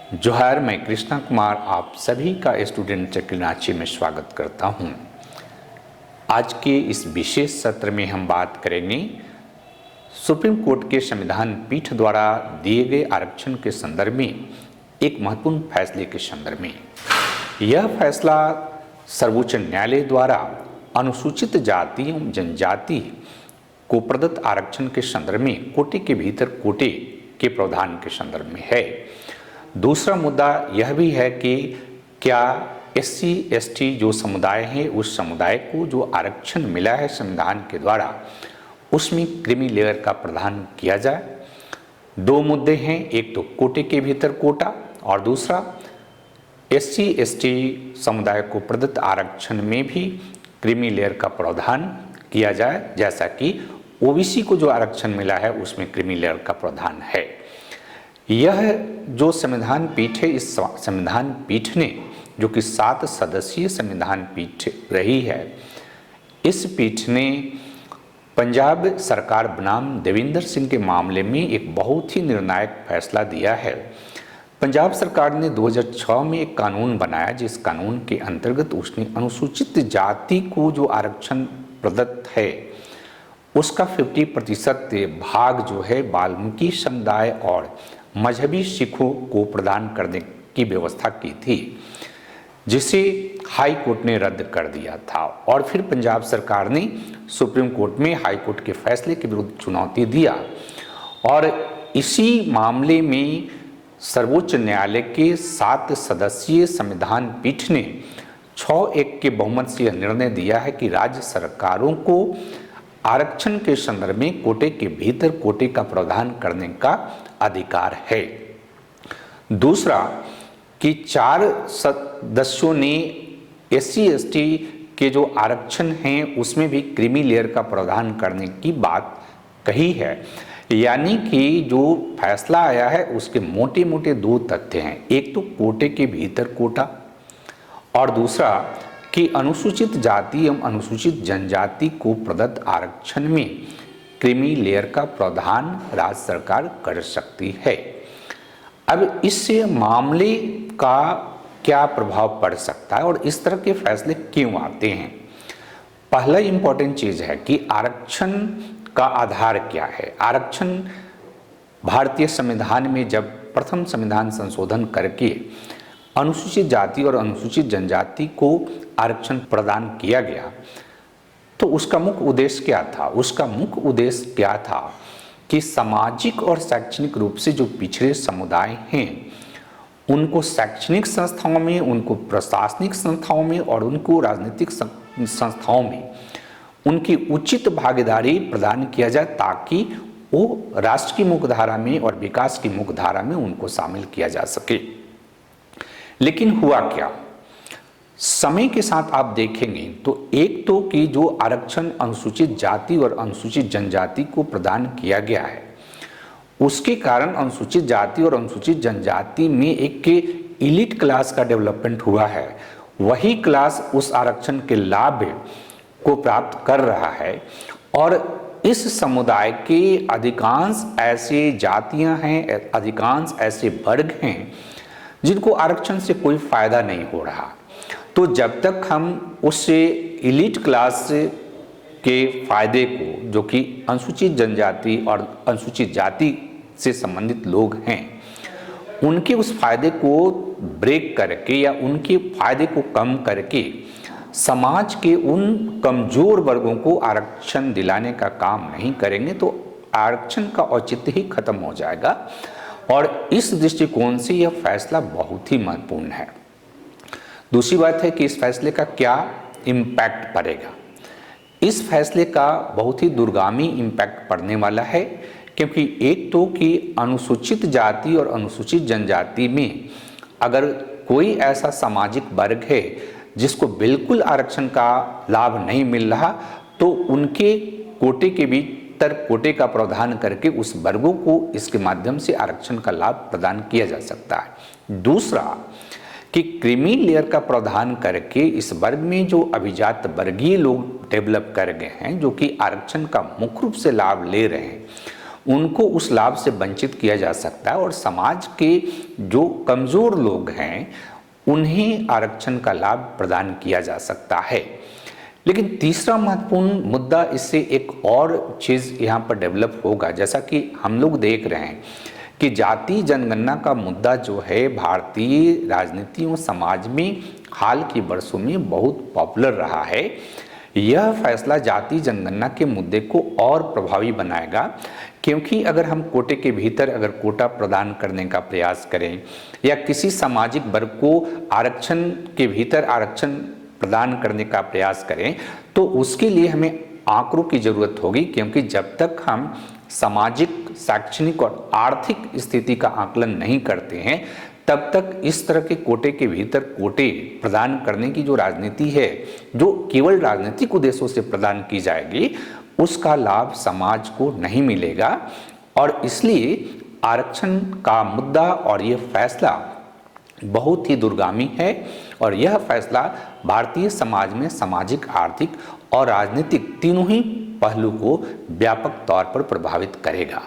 जोहार, मैं कृष्णा कुमार आप सभी का स्टूडेंट चक्रनाची में स्वागत करता हूं। आज के इस विशेष सत्र में हम बात करेंगे सुप्रीम कोर्ट के संविधान पीठ द्वारा दिए गए आरक्षण के संदर्भ में एक महत्वपूर्ण फैसले के संदर्भ में। यह फैसला सर्वोच्च न्यायालय द्वारा अनुसूचित जाति एवं जनजाति को प्रदत्त आरक्षण के संदर्भ में कोटे के भीतर कोटे के प्रावधान के संदर्भ में है। दूसरा मुद्दा यह भी है कि क्या SC ST जो समुदाय है उस समुदाय को जो आरक्षण मिला है संविधान के द्वारा उसमें क्रीमी लेयर का प्रावधान किया जाए। दो मुद्दे हैं, एक तो कोटे के भीतर कोटा और दूसरा SC ST समुदाय को प्रदत्त आरक्षण में भी क्रीमी लेयर का प्रावधान किया जाए, जैसा कि OBC को जो आरक्षण मिला है उसमें क्रीमी लेयर का प्रावधान है। यह जो संविधान पीठ है, इस संविधान पीठ ने जो कि 7 सदस्यीय संविधान पीठ रही है, इस पीठ ने पंजाब सरकार बनाम देवेंद्र सिंह के मामले में एक बहुत ही निर्णायक फैसला दिया है। पंजाब सरकार ने 2006 में एक कानून बनाया, जिस कानून के अंतर्गत उसने अनुसूचित जाति को जो आरक्षण प्रदत्त है उसका 50% भाग जो है वाल्मीकि समुदाय और मजहबी सिखों को प्रदान करने की व्यवस्था की थी, जिसे हाई कोर्ट ने रद्द कर दिया था। और फिर पंजाब सरकार ने सुप्रीम कोर्ट में हाई कोर्ट के फैसले के विरुद्ध चुनौती दिया और इसी मामले में सर्वोच्च न्यायालय के 7 सदस्यीय संविधान पीठ ने 6-1 के बहुमत से यह निर्णय दिया है कि राज्य सरकारों को आरक्षण के संदर्भ में कोटे के भीतर कोटे का प्रावधान करने का अधिकार है। दूसरा कि 4 सदस्यों ने SC ST के जो आरक्षण हैं उसमें भी क्रीमी लेयर का प्रावधान करने की बात कही है। यानी कि जो फैसला आया है उसके मोटे मोटे 2 तथ्य हैं, एक तो कोटे के भीतर कोटा और दूसरा कि अनुसूचित जाति एवं अनुसूचित जनजाति को प्रदत्त आरक्षण में क्रीमी लेयर का प्रावधान राज्य सरकार कर सकती है। अब इस मामले का क्या प्रभाव पड़ सकता है और इस तरह के फैसले क्यों आते हैं? पहला इंपॉर्टेंट चीज है कि आरक्षण का आधार क्या है। आरक्षण भारतीय संविधान में जब प्रथम संविधान संशोधन करके अनुसूचित जाति और अनुसूचित जनजाति को आरक्षण प्रदान किया गया तो उसका मुख्य उद्देश्य क्या था? उसका मुख्य उद्देश्य क्या था कि सामाजिक और शैक्षणिक रूप से जो पिछड़े समुदाय हैं उनको शैक्षणिक संस्थाओं में, उनको प्रशासनिक संस्थाओं में और उनको राजनीतिक संस्थाओं में उनकी उचित भागीदारी प्रदान किया जाए, ताकि वो राष्ट्र की मुख्यधारा में और विकास की मुख्यधारा में उनको शामिल किया जा सके। लेकिन हुआ क्या? समय के साथ आप देखेंगे तो एक तो कि जो आरक्षण अनुसूचित जाति और अनुसूचित जनजाति को प्रदान किया गया है उसके कारण अनुसूचित जाति और अनुसूचित जनजाति में एक इलीट क्लास का डेवलपमेंट हुआ है। वही क्लास उस आरक्षण के लाभ को प्राप्त कर रहा है और इस समुदाय के अधिकांश ऐसे जातियां हैं, अधिकांश ऐसे वर्ग हैं जिनको आरक्षण से कोई फायदा नहीं हो रहा। तो जब तक हम उस इलीट क्लास के फायदे को, जो कि अनुसूचित जनजाति और अनुसूचित जाति से संबंधित लोग हैं, उनके उस फायदे को ब्रेक करके या उनके फायदे को कम करके समाज के उन कमजोर वर्गों को आरक्षण दिलाने का काम नहीं करेंगे तो आरक्षण का औचित्य ही खत्म हो जाएगा। और इस दृष्टिकोण से यह फैसला बहुत ही महत्वपूर्ण है। दूसरी बात है कि इस फैसले का क्या इम्पैक्ट पड़ेगा। इस फैसले का बहुत ही दूरगामी इम्पैक्ट पड़ने वाला है, क्योंकि एक तो कि अनुसूचित जाति और अनुसूचित जनजाति में अगर कोई ऐसा सामाजिक वर्ग है जिसको बिल्कुल आरक्षण का लाभ नहीं मिल रहा तो उनके कोटे के भीतर कोटे का प्रावधान करके उस वर्गों को इसके माध्यम से आरक्षण का लाभ प्रदान किया जा सकता है। दूसरा कि क्रीमी लेयर का प्रावधान करके इस वर्ग में जो अभिजात वर्गीय लोग डेवलप कर गए हैं, जो कि आरक्षण का मुख्य रूप से लाभ ले रहे हैं, उनको उस लाभ से वंचित किया जा सकता है और समाज के जो कमज़ोर लोग हैं उन्हें आरक्षण का लाभ प्रदान किया जा सकता है। लेकिन तीसरा महत्वपूर्ण मुद्दा, इससे एक और चीज़ यहाँ पर डेवलप होगा, जैसा कि हम लोग देख रहे हैं कि जाति जनगणना का मुद्दा जो है भारतीय राजनीति और समाज में हाल के वर्षों में बहुत पॉपुलर रहा है। यह फैसला जाति जनगणना के मुद्दे को और प्रभावी बनाएगा, क्योंकि अगर हम कोटे के भीतर अगर कोटा प्रदान करने का प्रयास करें या किसी सामाजिक वर्ग को आरक्षण के भीतर आरक्षण प्रदान करने का प्रयास करें तो उसके लिए हमें आंकड़ों की ज़रूरत होगी, क्योंकि जब तक हम सामाजिक, शैक्षणिक और आर्थिक स्थिति का आकलन नहीं करते हैं तब तक इस तरह के कोटे के भीतर कोटे प्रदान करने की जो राजनीति है, जो केवल राजनीतिक उद्देश्यों से प्रदान की जाएगी, उसका लाभ समाज को नहीं मिलेगा। और इसलिए आरक्षण का मुद्दा और ये फैसला बहुत ही दूरगामी है और यह फैसला भारतीय समाज में सामाजिक, आर्थिक और राजनीतिक तीनों ही पहलू को व्यापक तौर पर प्रभावित करेगा।